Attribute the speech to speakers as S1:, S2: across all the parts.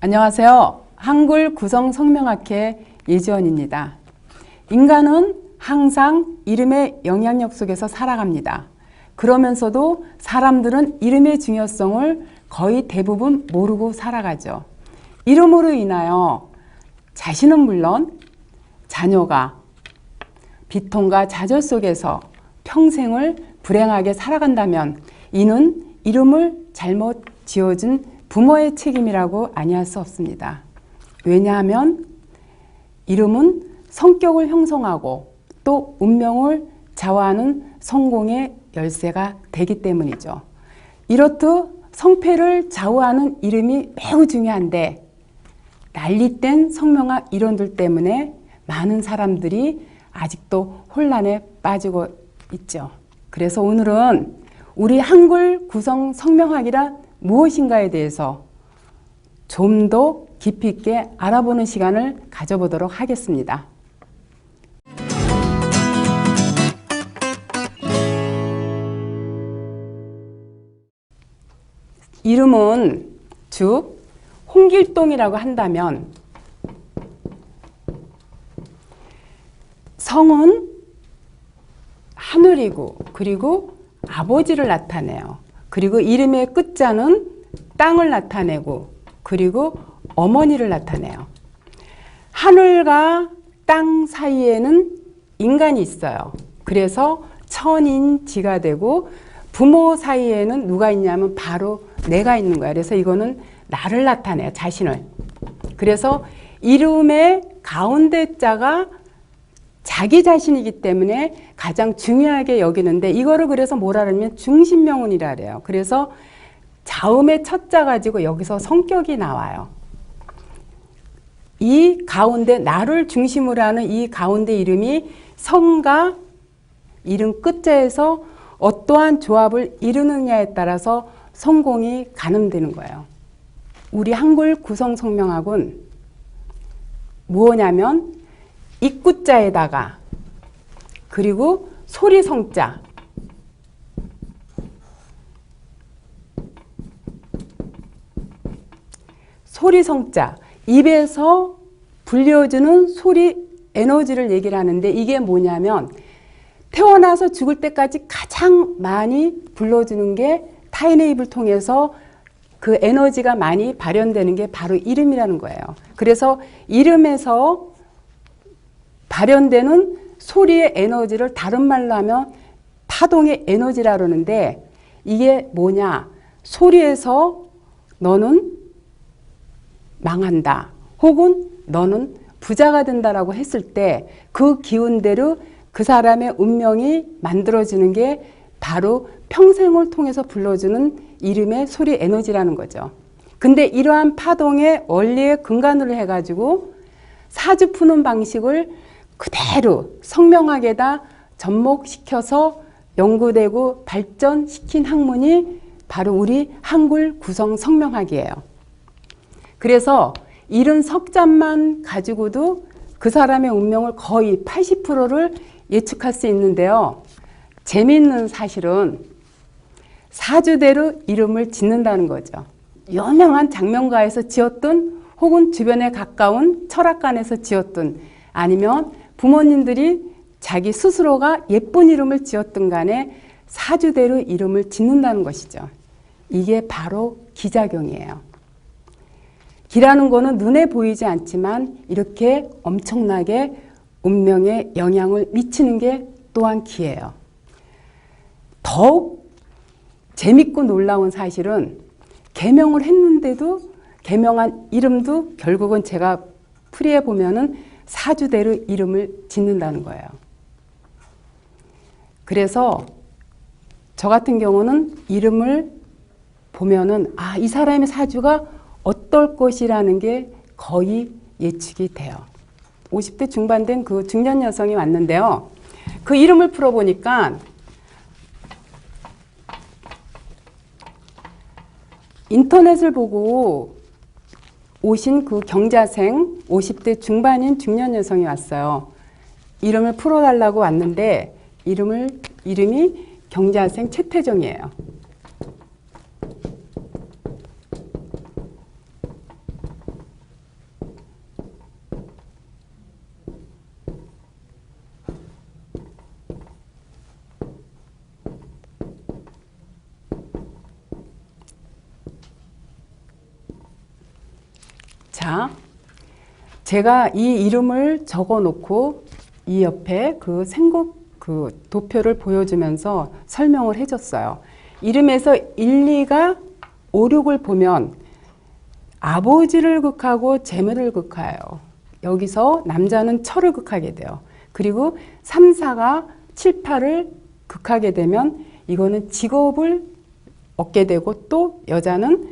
S1: 안녕하세요. 한글 구성성명학회 예지원입니다. 인간은 항상 이름의 영향력 속에서 살아갑니다. 그러면서도 사람들은 이름의 중요성을 거의 대부분 모르고 살아가죠. 이름으로 인하여 자신은 물론 자녀가 비통과 좌절 속에서 평생을 불행하게 살아간다면 이는 이름을 잘못 지어준 부모의 책임이라고 아니할 수 없습니다. 왜냐하면 이름은 성격을 형성하고 또 운명을 좌우하는 성공의 열쇠가 되기 때문이죠. 이렇듯 성패를 좌우하는 이름이 매우 중요한데 난리된 성명학 이론들 때문에 많은 사람들이 아직도 혼란에 빠지고 있죠. 그래서 오늘은 우리 한글 구성 성명학이란 무엇인가에 대해서 좀 더 깊이 있게 알아보는 시간을 가져보도록 하겠습니다. 이름은 즉 홍길동이라고 한다면 성은 하늘이고 그리고 아버지를 나타내요. 그리고 이름의 끝자는 땅을 나타내고 그리고 어머니를 나타내요. 하늘과 땅 사이에는 인간이 있어요. 그래서 천인지가 되고 부모 사이에는 누가 있냐면 바로 내가 있는 거야. 그래서 이거는 나를 나타내요. 자신을. 그래서 이름의 가운데 자가 자기 자신이기 때문에 가장 중요하게 여기는데 이거를 그래서 뭐라 그러면 중심명운이라 그래요. 그래서 자음의 첫자 가지고 여기서 성격이 나와요. 이 가운데 나를 중심으로 하는 이 가운데 이름이 성과 이름 끝자에서 어떠한 조합을 이루느냐에 따라서 성공이 가늠되는 거예요. 우리 한글 구성 성명학은 뭐냐면 입구자에다가 그리고 소리성자 소리성자 입에서 불려주는 소리 에너지를 얘기를 하는데 이게 뭐냐면 태어나서 죽을 때까지 가장 많이 불러주는 게 타인의 입을 통해서 그 에너지가 많이 발현되는 게 바로 이름이라는 거예요. 그래서 이름에서 발현되는 소리의 에너지를 다른 말로 하면 파동의 에너지라 그러는데 이게 뭐냐? 소리에서 너는 망한다. 혹은 너는 부자가 된다라고 했을 때 그 기운대로 그 사람의 운명이 만들어지는 게 바로 평생을 통해서 불러주는 이름의 소리 에너지라는 거죠. 근데 이러한 파동의 원리에 근간으로 해가지고 사주 푸는 방식을 그대로 성명학에다 접목시켜서 연구되고 발전시킨 학문이 바로 우리 한글 구성 성명학이에요. 그래서 이른 석자만 가지고도 그 사람의 운명을 거의 80%를 예측할 수 있는데요. 재미있는 사실은 사주대로 이름을 짓는다는 거죠. 유명한 장명가에서 지었든 혹은 주변에 가까운 철학관에서 지었든 아니면 부모님들이 자기 스스로가 예쁜 이름을 지었든 간에 사주대로 이름을 짓는다는 것이죠. 이게 바로 기작용이에요. 기라는 거는 눈에 보이지 않지만 이렇게 엄청나게 운명에 영향을 미치는 게 또한 기예요. 더욱 재밌고 놀라운 사실은 개명을 했는데도 개명한 이름도 결국은 제가 풀이해 보면은 사주대로 이름을 짓는다는 거예요. 그래서 저 같은 경우는 이름을 보면은 아, 이 사람의 사주가 어떨 것이라는 게 거의 예측이 돼요. 50대 중반 된 그 중년 여성이 왔는데요. 그 이름을 풀어보니까 인터넷을 보고 오신 그 경자생 50대 중반인 중년 여성이 왔어요. 이름을 풀어달라고 왔는데 이름이 경자생 최태정이에요. 자, 제가 이 이름을 적어 놓고 이 옆에 그 생국 그 도표를 보여주면서 설명을 해줬어요. 이름에서 1, 2가 5, 6을 보면 아버지를 극하고 재물을 극해요. 여기서 남자는 철을 극하게 돼요. 그리고 3, 4가 7, 8을 극하게 되면 이거는 직업을 얻게 되고 또 여자는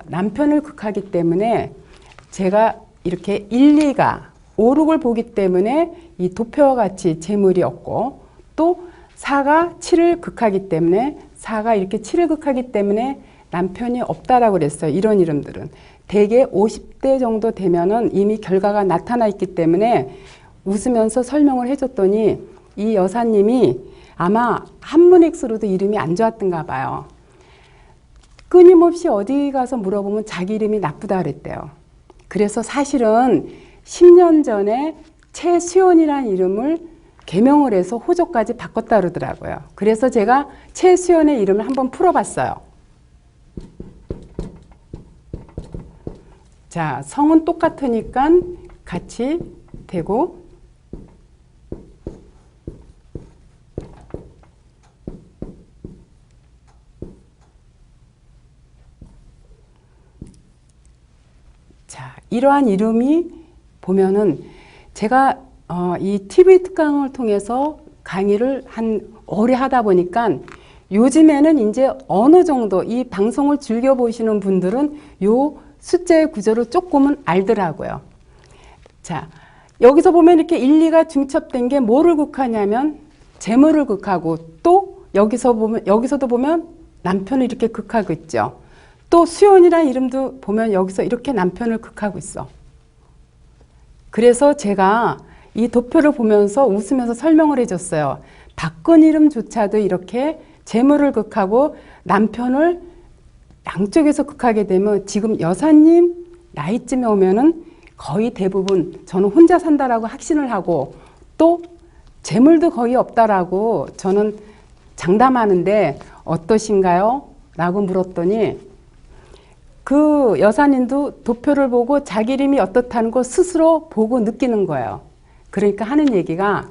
S1: 남편을 극하기 때문에 제가 이렇게 1, 2가 5, 6을 보기 때문에 이 도표와 같이 재물이 없고 또 4가 7을 극하기 때문에 4가 이렇게 7을 극하기 때문에 남편이 없다라고 그랬어요. 이런 이름들은. 대개 50대 정도 되면은 이미 결과가 나타나 있기 때문에 웃으면서 설명을 해줬더니 이 여사님이 아마 한문엑스로도 이름이 안 좋았던가 봐요. 끊임없이 어디 가서 물어보면 자기 이름이 나쁘다 그랬대요. 그래서 사실은 10년 전에 최수연이라는 이름을 개명을 해서 호적까지 바꿨다 그러더라고요. 그래서 제가 최수연의 이름을 한번 풀어봤어요. 자, 성은 똑같으니까 같이 되고 자, 이러한 이름이 보면은 제가 이 TV 특강을 통해서 강의를 한 오래 하다 보니까 요즘에는 이제 어느 정도 이 방송을 즐겨보시는 분들은 요 숫자의 구조를 조금은 알더라고요. 자, 여기서 보면 이렇게 1, 2가 중첩된 게 뭐를 극하냐면 재물을 극하고 또 여기서도 보면 남편을 이렇게 극하고 있죠. 또 수연이라는 이름도 보면 여기서 이렇게 남편을 극하고 있어. 그래서 제가 이 도표를 보면서 웃으면서 설명을 해줬어요. 바꾼 이름조차도 이렇게 재물을 극하고 남편을 양쪽에서 극하게 되면 지금 여사님 나이쯤에 오면은 거의 대부분 저는 혼자 산다라고 확신을 하고 또 재물도 거의 없다라고 저는 장담하는데 어떠신가요? 라고 물었더니 그 여사님도 도표를 보고 자기 이름이 어떻다는 거 스스로 보고 느끼는 거예요. 그러니까 하는 얘기가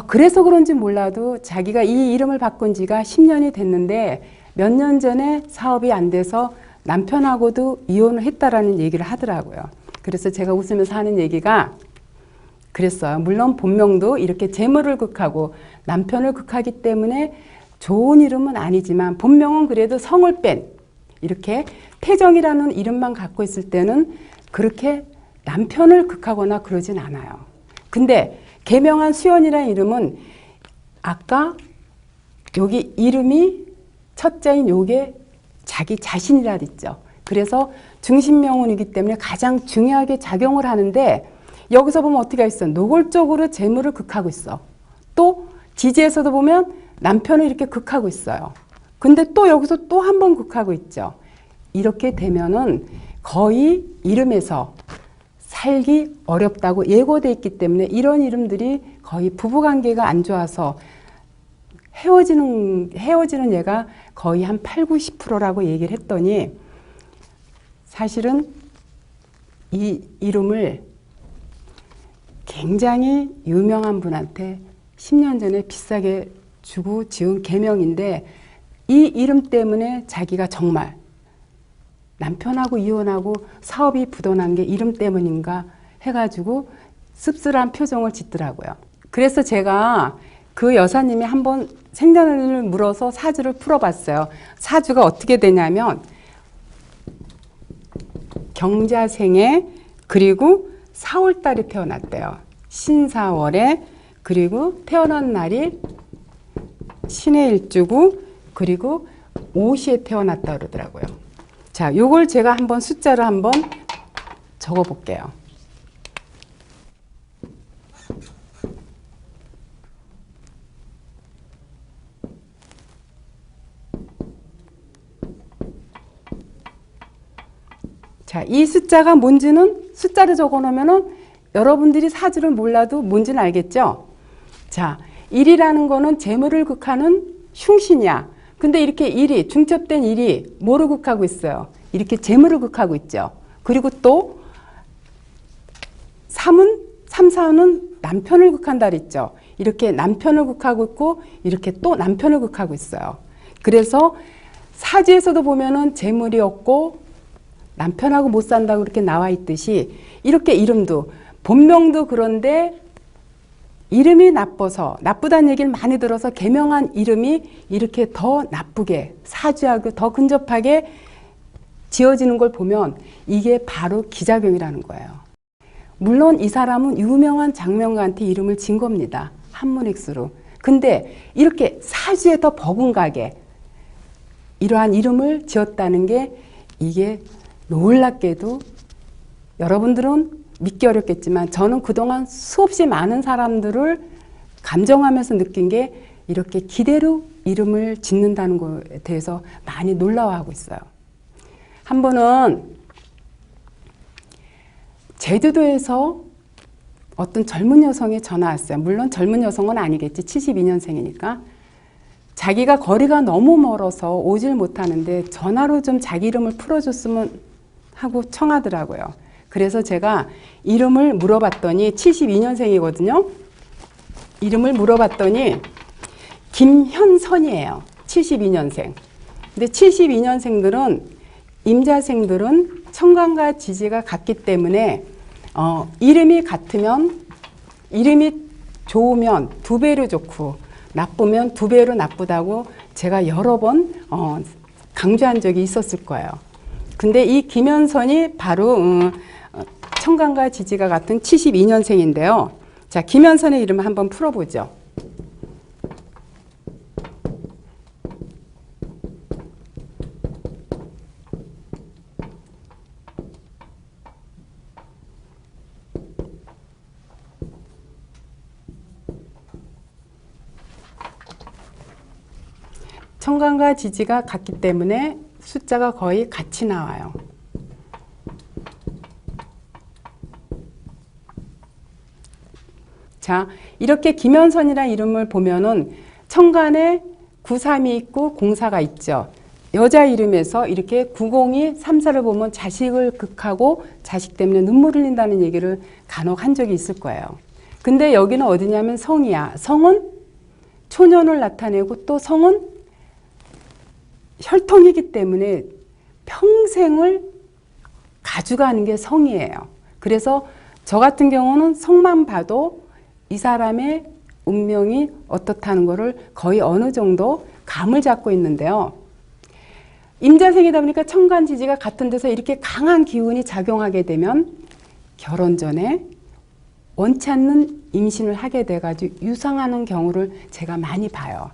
S1: 그래서 그런지 몰라도 자기가 이 이름을 바꾼 지가 10년이 됐는데 몇 년 전에 사업이 안 돼서 남편하고도 이혼을 했다라는 얘기를 하더라고요. 그래서 제가 웃으면서 하는 얘기가 그랬어요. 물론 본명도 이렇게 재물을 극하고 남편을 극하기 때문에 좋은 이름은 아니지만 본명은 그래도 성을 뺀 이렇게 태정이라는 이름만 갖고 있을 때는 그렇게 남편을 극하거나 그러진 않아요. 근데 개명한 수연이라는 이름은 아까 여기 이름이 첫자인 요게 자기 자신이라 그랬죠. 그래서 중심명운이기 때문에 가장 중요하게 작용을 하는데 여기서 보면 어떻게 있어? 노골적으로 재물을 극하고 있어. 또 지지에서도 보면 남편을 이렇게 극하고 있어요. 근데 또 여기서 또 한 번 극하고 있죠. 이렇게 되면은 거의 이름에서 살기 어렵다고 예고돼 있기 때문에 이런 이름들이 거의 부부관계가 안 좋아서 헤어지는 예가 거의 한 8, 90%라고 얘기를 했더니 사실은 이 이름을 굉장히 유명한 분한테 10년 전에 비싸게 주고 지은 개명인데 이 이름 때문에 자기가 정말 남편하고 이혼하고 사업이 부도난 게 이름 때문인가 해가지고 씁쓸한 표정을 짓더라고요. 그래서 제가 그 여사님이 한번 생년을 물어서 사주를 풀어봤어요. 사주가 어떻게 되냐면 경자생에 그리고 4월달에 태어났대요. 신사월에 그리고 태어난 날이 신의 일주고 그리고 오시에 태어났다 그러더라고요. 자, 요걸 제가 한번 숫자를 한번 적어 볼게요. 자, 이 숫자가 뭔지는 숫자를 적어 놓으면은 여러분들이 사주를 몰라도 뭔지는 알겠죠? 자, 1이라는 거는 재물을 극하는 흉신이야. 근데 이렇게 1이 중첩된 1이 뭐를 극하고 있어요? 이렇게 재물을 극하고 있죠. 그리고 또 3사는 남편을 극한다 그랬죠. 이렇게 남편을 극하고 있고 이렇게 또 남편을 극하고 있어요. 그래서 사주에서도 보면은 재물이 없고 남편하고 못 산다고 이렇게 나와 있듯이 이렇게 이름도 본명도 그런데 이름이 나빠서 나쁘다는 얘기를 많이 들어서 개명한 이름이 이렇게 더 나쁘게 사주하고 더 근접하게 지어지는 걸 보면 이게 바로 기자병이라는 거예요. 물론 이 사람은 유명한 장명가한테 이름을 진 겁니다. 한문엑스로. 근데 이렇게 사주에 더 버금가게 이러한 이름을 지었다는 게 이게 놀랍게도 여러분들은 믿기 어렵겠지만 저는 그동안 수없이 많은 사람들을 감정하면서 느낀 게 이렇게 기대로 이름을 짓는다는 것에 대해서 많이 놀라워하고 있어요. 한 번은 제주도에서 어떤 젊은 여성이 전화 왔어요. 물론 젊은 여성은 아니겠지. 72년생이니까. 자기가 거리가 너무 멀어서 오질 못하는데 전화로 좀 자기 이름을 풀어줬으면 하고 청하더라고요. 그래서 제가 이름을 물어봤더니 72년생이거든요. 이름을 물어봤더니 김현선이에요. 72년생. 근데 72년생들은 임자생들은 천간과 지지가 같기 때문에 이름이 같으면 이름이 좋으면 2배로 좋고 나쁘면 2배로 나쁘다고 제가 여러 번 강조한 적이 있었을 거예요. 근데 이 김현선이 바로 천간과 지지가 같은 72년생인데요. 자, 김현선의 이름을 한번 풀어보죠. 천간과 지지가 같기 때문에 숫자가 거의 같이 나와요. 자, 이렇게 김현선이라는 이름을 보면은 천간에 93이 있고 04가 있죠. 여자 이름에서 이렇게 90이 34를 보면 자식을 극하고 자식 때문에 눈물 흘린다는 얘기를 간혹 한 적이 있을 거예요. 근데 여기는 어디냐면 성이야. 성은 초년을 나타내고 또 성은 혈통이기 때문에 평생을 가져가는 게 성이에요. 그래서 저 같은 경우는 성만 봐도 이 사람의 운명이 어떻다는 것을 거의 어느 정도 감을 잡고 있는데요. 임자생이다 보니까 천간지지가 같은 데서 이렇게 강한 기운이 작용하게 되면 결혼 전에 원치 않는 임신을 하게 돼가지고 유상하는 경우를 제가 많이 봐요.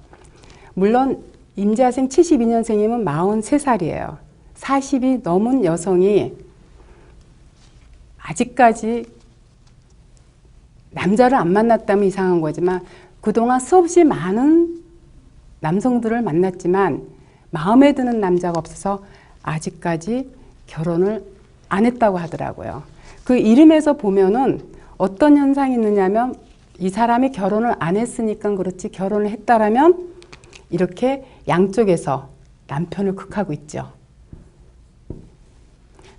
S1: 물론 임자생 72년생이면 43살이에요. 40이 넘은 여성이 아직까지 남자를 안 만났다면 이상한 거지만 그동안 수없이 많은 남성들을 만났지만 마음에 드는 남자가 없어서 아직까지 결혼을 안 했다고 하더라고요. 그 이름에서 보면은 어떤 현상이 있느냐면 이 사람이 결혼을 안 했으니까 그렇지 결혼을 했다라면 이렇게 양쪽에서 남편을 극하고 있죠.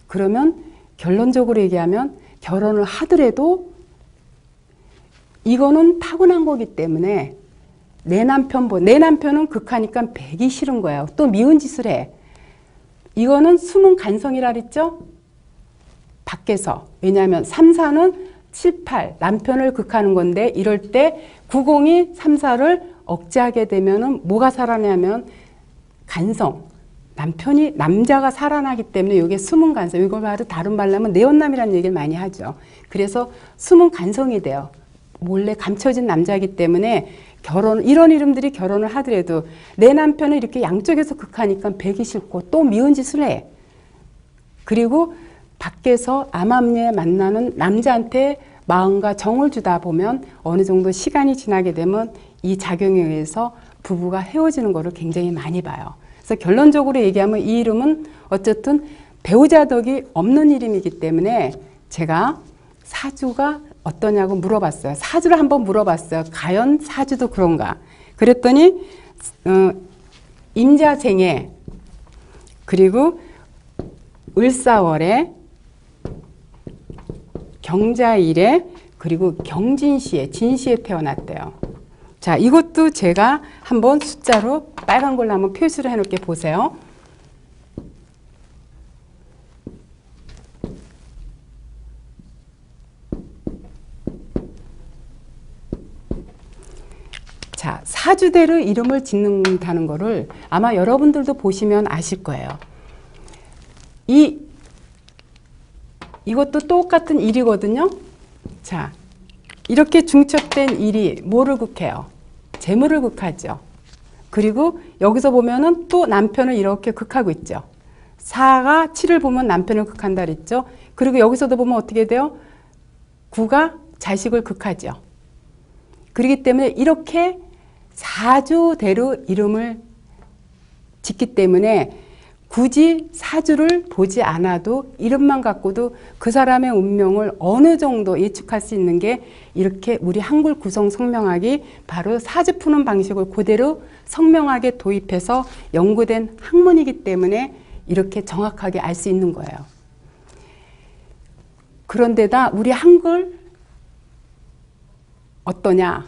S1: 그러면 결론적으로 얘기하면 결혼을 하더라도 이거는 타고난 거기 때문에 내 남편은 극하니까 배기 싫은 거예요. 또 미운 짓을 해. 이거는 숨은 간성이라 그랬죠? 밖에서. 왜냐하면 3, 4는 7, 8 남편을 극하는 건데 이럴 때 90이 3, 4를 억제하게 되면은 뭐가 살아나면 간성. 남자가 살아나기 때문에 이게 숨은 간성. 이걸 바로 다른 말로 하면 내혼남이라는 얘기를 많이 하죠. 그래서 숨은 간성이 돼요. 몰래 감춰진 남자이기 때문에 이런 이름들이 결혼을 하더라도 내 남편은 이렇게 양쪽에서 극하니까 배기 싫고 또 미운 짓을 해. 그리고 밖에서 암암리에 만나는 남자한테 마음과 정을 주다 보면 어느 정도 시간이 지나게 되면 이 작용에 의해서 부부가 헤어지는 거를 굉장히 많이 봐요. 그래서 결론적으로 얘기하면 이 이름은 어쨌든 배우자 덕이 없는 이름이기 때문에 제가 사주가 어떠냐고 물어봤어요. 사주를 한번 물어봤어요. 과연 사주도 그런가? 그랬더니 임자생에 그리고 을사월에 경자일에 그리고 경진시에 진시에 태어났대요. 자, 이것도 제가 한번 숫자로 빨간 걸로 한번 표시를 해놓을게 보세요. 자, 사주대로 이름을 짓는다는 거를 아마 여러분들도 보시면 아실 거예요. 이것도 똑같은 일이거든요. 자, 이렇게 중첩된 일이 뭐를 극해요? 재물을 극하죠. 그리고 여기서 보면은 또 남편을 이렇게 극하고 있죠. 4가 7을 보면 남편을 극한다 그랬죠. 그리고 여기서도 보면 어떻게 돼요? 9가 자식을 극하죠. 그렇기 때문에 이렇게 사주대로 이름을 짓기 때문에 굳이 사주를 보지 않아도 이름만 갖고도 그 사람의 운명을 어느 정도 예측할 수 있는 게 이렇게 우리 한글 구성 성명학이 바로 사주 푸는 방식을 그대로 성명학에 도입해서 연구된 학문이기 때문에 이렇게 정확하게 알 수 있는 거예요. 그런데다 우리 한글 어떠냐?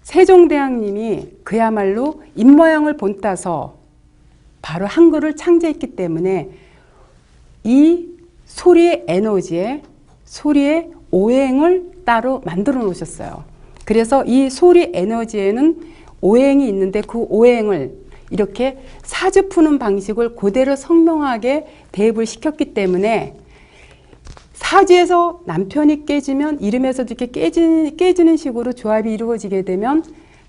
S1: 세종대왕님이 그야말로 입모양을 본따서 바로 한글을 창제했기 때문에 이 소리의 에너지에 소리의 오행을 따로 만들어 놓으셨어요. 그래서 이 소리 에너지에는 오행이 있는데 그 오행을 이렇게 사주 푸는 방식을 그대로 성명하게 대입을 시켰기 때문에 사주에서 남편이 깨지면 이름에서도 이렇게 깨지는 식으로 조합이 이루어지게 되면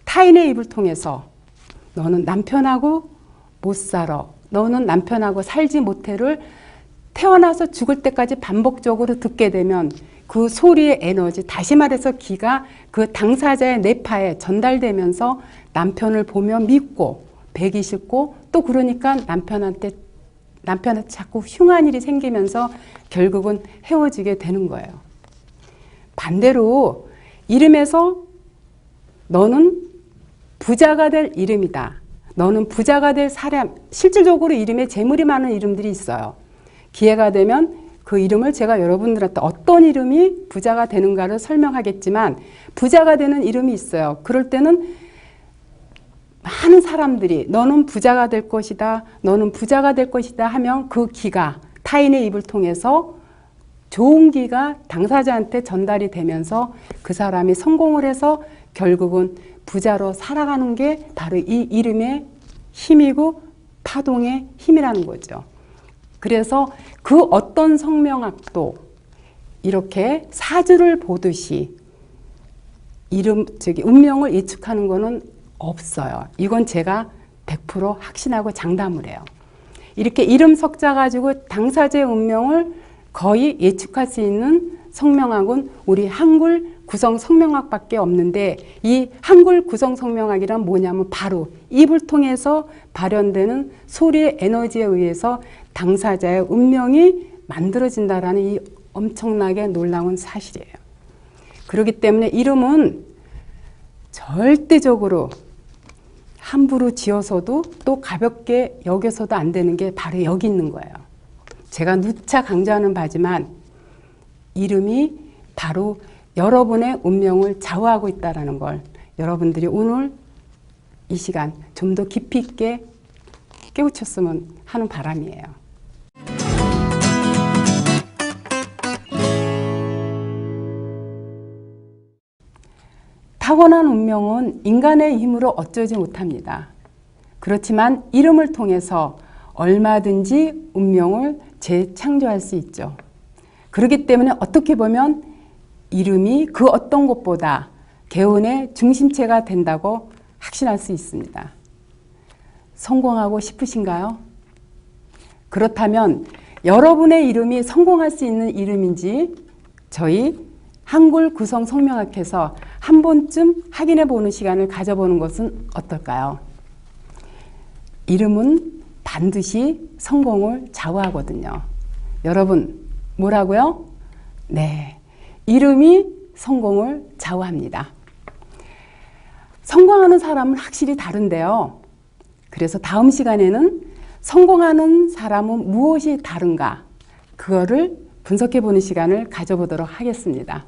S1: 타인의 입을 통해서 너는 남편하고 못 살아. 너는 남편하고 살지 못해를 태어나서 죽을 때까지 반복적으로 듣게 되면 그 소리의 에너지, 다시 말해서 기가 그 당사자의 뇌파에 전달되면서 남편을 보며 믿고 배기 싫고 또 그러니까 남편한테 자꾸 흉한 일이 생기면서 결국은 헤어지게 되는 거예요. 반대로 이름에서 너는 부자가 될 이름이다. 너는 부자가 될 사람, 실질적으로 이름에 재물이 많은 이름들이 있어요. 기회가 되면 그 이름을 제가 여러분들한테 어떤 이름이 부자가 되는가를 설명하겠지만 부자가 되는 이름이 있어요. 그럴 때는 많은 사람들이 너는 부자가 될 것이다, 너는 부자가 될 것이다 하면 그 기가 타인의 입을 통해서 좋은 기가 당사자한테 전달이 되면서 그 사람이 성공을 해서 결국은 부자로 살아가는 게 바로 이 이름의 힘이고 파동의 힘이라는 거죠. 그래서 그 어떤 성명학도 이렇게 사주를 보듯이 운명을 예측하는 거는 없어요. 이건 제가 100% 확신하고 장담을 해요. 이렇게 이름 석자 가지고 당사자의 운명을 거의 예측할 수 있는 성명학은 우리 한글 구성 성명학밖에 없는데 이 한글 구성 성명학이란 뭐냐면 바로 입을 통해서 발현되는 소리의 에너지에 의해서 당사자의 운명이 만들어진다라는 이 엄청나게 놀라운 사실이에요. 그렇기 때문에 이름은 절대적으로 함부로 지어서도 또 가볍게 여겨서도 안 되는 게 바로 여기 있는 거예요. 제가 누차 강조하는 바지만 이름이 바로 여러분의 운명을 좌우하고 있다는 걸 여러분들이 오늘 이 시간 좀 더 깊이 있게 깨우쳤으면 하는 바람이에요. 타고난 운명은 인간의 힘으로 어쩌지 못합니다. 그렇지만 이름을 통해서 얼마든지 운명을 재창조할 수 있죠. 그렇기 때문에 어떻게 보면 이름이 그 어떤 것보다 개운의 중심체가 된다고 확신할 수 있습니다. 성공하고 싶으신가요? 그렇다면 여러분의 이름이 성공할 수 있는 이름인지 저희 한글 구성 성명학에서 한 번쯤 확인해 보는 시간을 가져보는 것은 어떨까요? 이름은 반드시 성공을 좌우하거든요. 여러분, 뭐라고요? 네, 이름이 성공을 좌우합니다. 성공하는 사람은 확실히 다른데요. 그래서 다음 시간에는 성공하는 사람은 무엇이 다른가? 그거를 분석해 보는 시간을 가져보도록 하겠습니다.